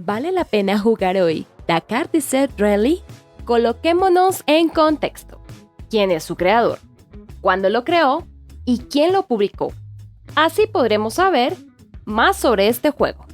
¿Vale la pena jugar hoy Dakar Desert Rally? Coloquémonos en contexto. ¿Quién es su creador? ¿Cuándo lo creó? ¿Y quién lo publicó? Así podremos saber más sobre este juego.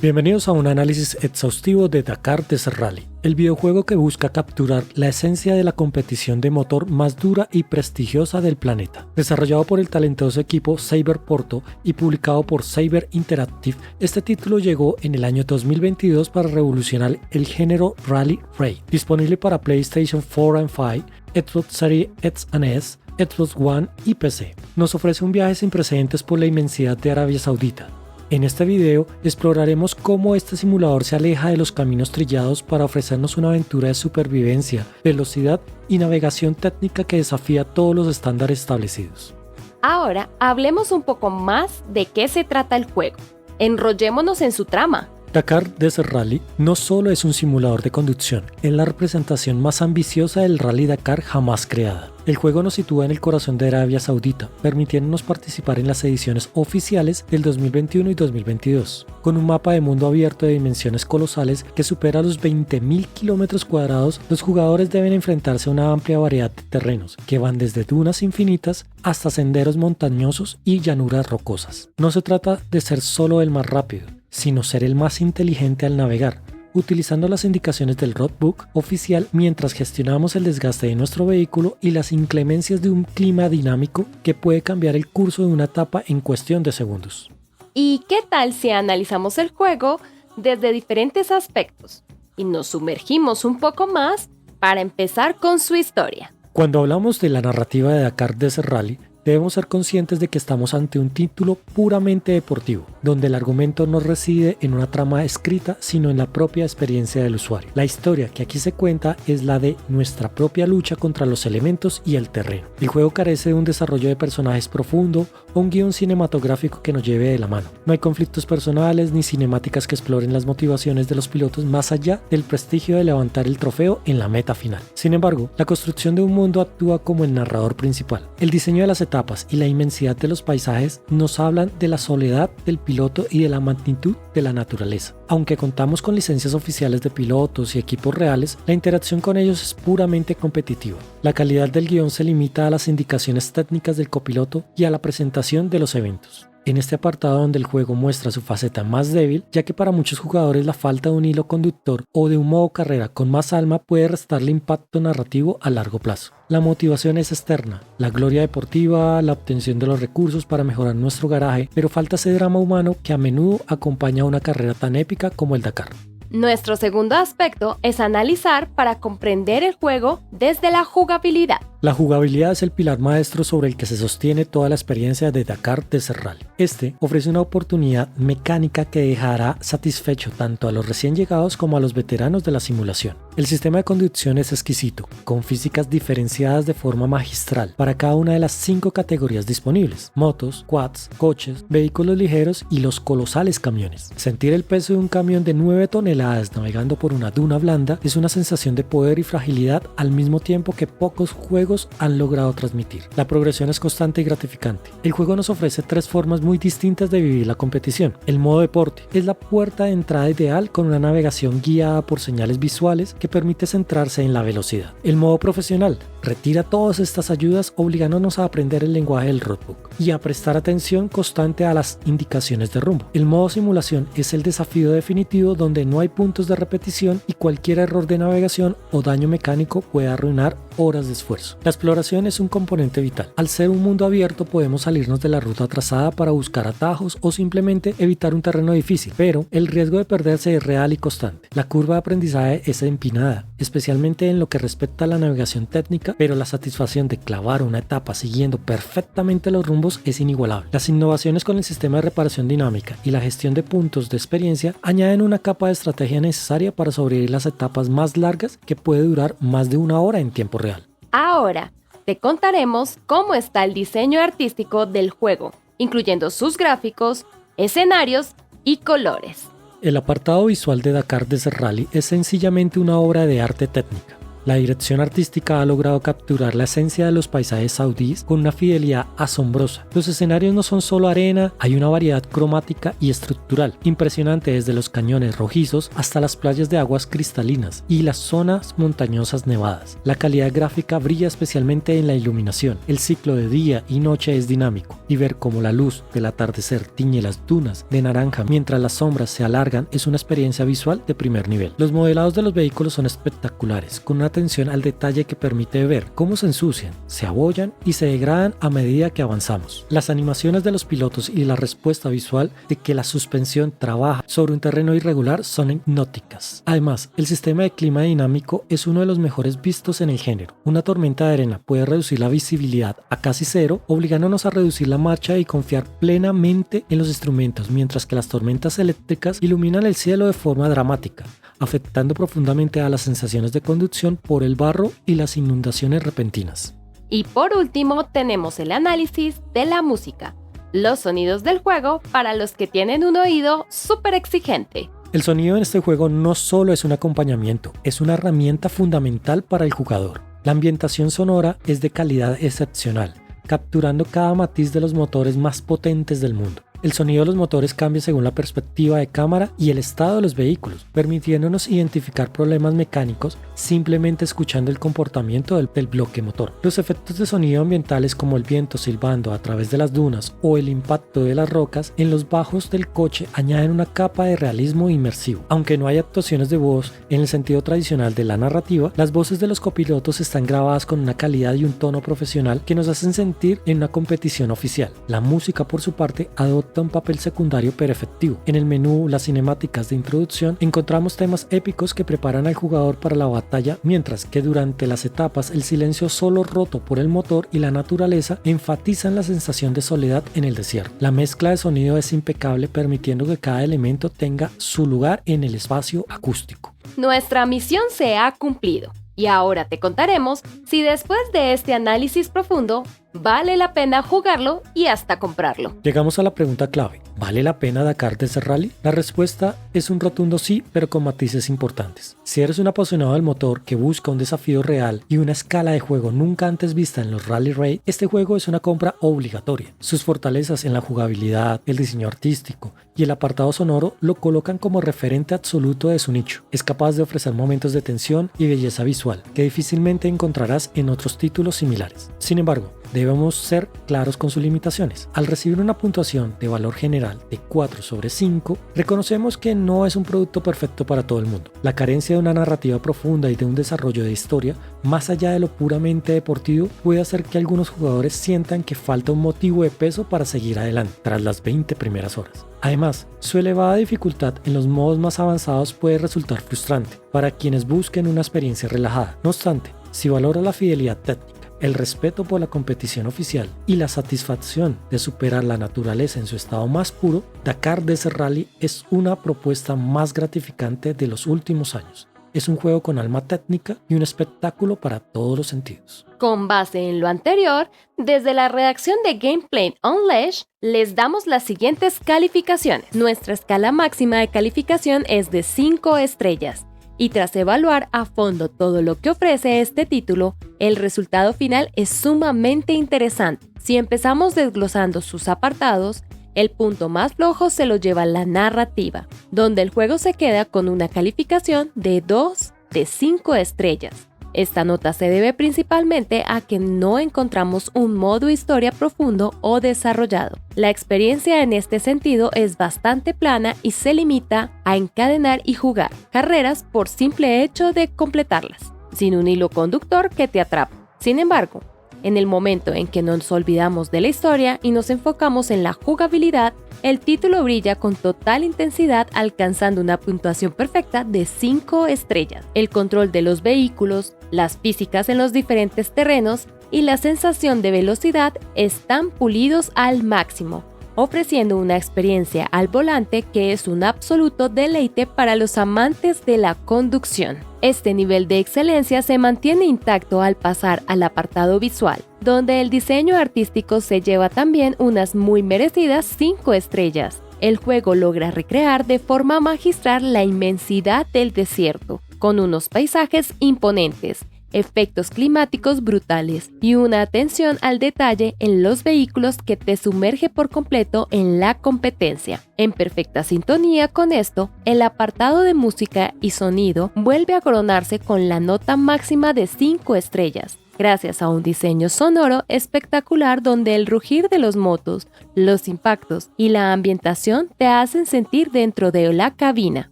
Bienvenidos a un análisis exhaustivo de Dakar Desert Rally, el videojuego que busca capturar la esencia de la competición de motor más dura y prestigiosa del planeta. Desarrollado por el talentoso equipo Saber Porto y publicado por Saber Interactive, este título llegó en el año 2022 para revolucionar el género Rally Raid. Disponible para PlayStation 4 y 5, Xbox Series X and S, Xbox One y PC. Nos ofrece un viaje sin precedentes por la inmensidad de Arabia Saudita. En este video exploraremos cómo este simulador se aleja de los caminos trillados para ofrecernos una aventura de supervivencia, velocidad y navegación técnica que desafía todos los estándares establecidos. Ahora hablemos un poco más de qué se trata el juego. Enrollémonos en su trama. Dakar Desert Rally no solo es un simulador de conducción, es la representación más ambiciosa del Rally Dakar jamás creada. El juego nos sitúa en el corazón de Arabia Saudita, permitiéndonos participar en las ediciones oficiales del 2021 y 2022. Con un mapa de mundo abierto de dimensiones colosales que supera los 20.000 kilómetros cuadrados, los jugadores deben enfrentarse a una amplia variedad de terrenos, que van desde dunas infinitas hasta senderos montañosos y llanuras rocosas. No se trata de ser solo el más rápido, sino ser el más inteligente al navegar, utilizando las indicaciones del roadbook oficial mientras gestionamos el desgaste de nuestro vehículo y las inclemencias de un clima dinámico que puede cambiar el curso de una etapa en cuestión de segundos. ¿Y qué tal si analizamos el juego desde diferentes aspectos y nos sumergimos un poco más para empezar con su historia? Cuando hablamos de la narrativa de Dakar Desert Rally, debemos ser conscientes de que estamos ante un título puramente deportivo, donde el argumento no reside en una trama escrita, sino en la propia experiencia del usuario. La historia que aquí se cuenta es la de nuestra propia lucha contra los elementos y el terreno. El juego carece de un desarrollo de personajes profundo o un guión cinematográfico que nos lleve de la mano. No hay conflictos personales ni cinemáticas que exploren las motivaciones de los pilotos más allá del prestigio de levantar el trofeo en la meta final. Sin embargo, la construcción de un mundo actúa como el narrador principal. El diseño de las etapas y la inmensidad de los paisajes nos hablan de la soledad del piloto y de la magnitud de la naturaleza. Aunque contamos con licencias oficiales de pilotos y equipos reales, la interacción con ellos es puramente competitiva. La calidad del guión se limita a las indicaciones técnicas del copiloto y a la presentación de los eventos. En este apartado donde el juego muestra su faceta más débil, ya que para muchos jugadores la falta de un hilo conductor o de un modo carrera con más alma puede restarle impacto narrativo a largo plazo. La motivación es externa, la gloria deportiva, la obtención de los recursos para mejorar nuestro garaje, pero falta ese drama humano que a menudo acompaña a una carrera tan épica como el Dakar. Nuestro segundo aspecto es analizar para comprender el juego desde la jugabilidad. La jugabilidad es el pilar maestro sobre el que se sostiene toda la experiencia de Dakar Desert Rally. Este ofrece una oportunidad mecánica que dejará satisfecho tanto a los recién llegados como a los veteranos de la simulación. El sistema de conducción es exquisito, con físicas diferenciadas de forma magistral para cada una de las 5 categorías disponibles: motos, quads, coches, vehículos ligeros y los colosales camiones. Sentir el peso de un camión de 9 toneladas navegando por una duna blanda es una sensación de poder y fragilidad al mismo tiempo que pocos juegos han logrado transmitir. La progresión es constante y gratificante. El juego nos ofrece 3 formas muy distintas de vivir la competición. El modo deporte es la puerta de entrada ideal con una navegación guiada por señales visuales que permite centrarse en la velocidad. El modo profesional retira todas estas ayudas obligándonos a aprender el lenguaje del roadbook y a prestar atención constante a las indicaciones de rumbo. El modo simulación es el desafío definitivo donde no hay puntos de repetición y cualquier error de navegación o daño mecánico puede arruinar horas de esfuerzo. La exploración es un componente vital. Al ser un mundo abierto podemos salirnos de la ruta trazada para buscar atajos o simplemente evitar un terreno difícil, pero el riesgo de perderse es real y constante. La curva de aprendizaje es empinada, especialmente en lo que respecta a la navegación técnica, pero la satisfacción de clavar una etapa siguiendo perfectamente los rumbos es inigualable. Las innovaciones con el sistema de reparación dinámica y la gestión de puntos de experiencia añaden una capa de estrategia necesaria para sobrevivir las etapas más largas que puede durar más de 1 hora en tiempo real. Ahora, te contaremos cómo está el diseño artístico del juego, incluyendo sus gráficos, escenarios y colores. El apartado visual de Dakar Desert Rally es sencillamente una obra de arte técnica. La dirección artística ha logrado capturar la esencia de los paisajes saudíes con una fidelidad asombrosa. Los escenarios no son solo arena, hay una variedad cromática y estructural impresionante, desde los cañones rojizos hasta las playas de aguas cristalinas y las zonas montañosas nevadas. La calidad gráfica brilla especialmente en la iluminación. El ciclo de día y noche es dinámico, y ver cómo la luz del atardecer tiñe las dunas de naranja mientras las sombras se alargan es una experiencia visual de primer nivel. Los modelados de los vehículos son espectaculares, con una atención al detalle que permite ver cómo se ensucian, se abollan y se degradan a medida que avanzamos. Las animaciones de los pilotos y la respuesta visual de que la suspensión trabaja sobre un terreno irregular son hipnóticas. Además, el sistema de clima dinámico es uno de los mejores vistos en el género. Una tormenta de arena puede reducir la visibilidad a casi cero, obligándonos a reducir la marcha y confiar plenamente en los instrumentos, mientras que las tormentas eléctricas iluminan el cielo de forma dramática, afectando profundamente a las sensaciones de conducción por el barro y las inundaciones repentinas. Y por último tenemos el análisis de la música, los sonidos del juego para los que tienen un oído súper exigente. El sonido en este juego no solo es un acompañamiento, es una herramienta fundamental para el jugador. La ambientación sonora es de calidad excepcional, capturando cada matiz de los motores más potentes del mundo. El sonido de los motores cambia según la perspectiva de cámara y el estado de los vehículos, permitiéndonos identificar problemas mecánicos simplemente escuchando el comportamiento del bloque motor. Los efectos de sonido ambientales, como el viento silbando a través de las dunas o el impacto de las rocas en los bajos del coche, añaden una capa de realismo inmersivo. Aunque no hay actuaciones de voz en el sentido tradicional de la narrativa, las voces de los copilotos están grabadas con una calidad y un tono profesional que nos hacen sentir en una competición oficial. La música, por su parte, adopta un papel secundario pero efectivo. En el menú, las cinemáticas de introducción, encontramos temas épicos que preparan al jugador para la batalla, mientras que durante las etapas el silencio solo roto por el motor y la naturaleza enfatizan la sensación de soledad en el desierto. La mezcla de sonido es impecable, permitiendo que cada elemento tenga su lugar en el espacio acústico. Nuestra misión se ha cumplido. Y ahora te contaremos si después de este análisis profundo vale la pena jugarlo y hasta comprarlo. Llegamos a la pregunta clave: ¿vale la pena Dakar Desert Rally? La respuesta es un rotundo sí, pero con matices importantes. Si eres un apasionado del motor que busca un desafío real y una escala de juego nunca antes vista en los Rally Raid, este juego es una compra obligatoria. Sus fortalezas en la jugabilidad, el diseño artístico y el apartado sonoro lo colocan como referente absoluto de su nicho. Es capaz de ofrecer momentos de tensión y belleza visual que difícilmente encontrarás en otros títulos similares. Sin embargo, debemos ser claros con sus limitaciones. Al recibir una puntuación de valor general de 4 sobre 5, reconocemos que no es un producto perfecto para todo el mundo. La carencia de una narrativa profunda y de un desarrollo de historia, más allá de lo puramente deportivo, puede hacer que algunos jugadores sientan que falta un motivo de peso para seguir adelante tras las 20 primeras horas. Además, su elevada dificultad en los modos más avanzados puede resultar frustrante para quienes busquen una experiencia relajada. No obstante, si valora la fidelidad técnica, el respeto por la competición oficial y la satisfacción de superar la naturaleza en su estado más puro, Dakar Desert Rally es una propuesta más gratificante de los últimos años. Es un juego con alma técnica y un espectáculo para todos los sentidos. Con base en lo anterior, desde la redacción de Gameplay Unleashed, les damos las siguientes calificaciones. Nuestra escala máxima de calificación es de 5 estrellas. Y tras evaluar a fondo todo lo que ofrece este título, el resultado final es sumamente interesante. Si empezamos desglosando sus apartados, el punto más flojo se lo lleva la narrativa, donde el juego se queda con una calificación de 2 de 5 estrellas. Esta nota se debe principalmente a que no encontramos un modo historia profundo o desarrollado. La experiencia en este sentido es bastante plana y se limita a encadenar y jugar carreras por simple hecho de completarlas, sin un hilo conductor que te atrape. Sin embargo, en el momento en que nos olvidamos de la historia y nos enfocamos en la jugabilidad, el título brilla con total intensidad, alcanzando una puntuación perfecta de 5 estrellas. El control de los vehículos, las físicas en los diferentes terrenos y la sensación de velocidad están pulidos al máximo, ofreciendo una experiencia al volante que es un absoluto deleite para los amantes de la conducción. Este nivel de excelencia se mantiene intacto al pasar al apartado visual, donde el diseño artístico se lleva también unas muy merecidas 5 estrellas. El juego logra recrear de forma magistral la inmensidad del desierto, con unos paisajes imponentes efectos climáticos brutales y una atención al detalle en los vehículos que te sumerge por completo en la competencia. En perfecta sintonía con esto, el apartado de música y sonido vuelve a coronarse con la nota máxima de 5 estrellas, gracias a un diseño sonoro espectacular donde el rugir de los motos, los impactos y la ambientación te hacen sentir dentro de la cabina.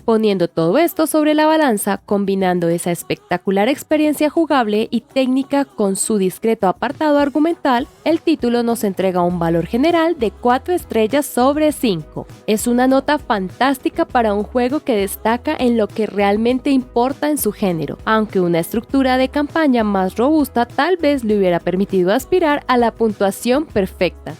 Poniendo todo esto sobre la balanza, combinando esa espectacular experiencia jugable y técnica con su discreto apartado argumental, el título nos entrega un valor general de 4 estrellas sobre 5. Es una nota fantástica para un juego que destaca en lo que realmente importa en su género, aunque una estructura de campaña más robusta tal vez le hubiera permitido aspirar a la puntuación perfecta.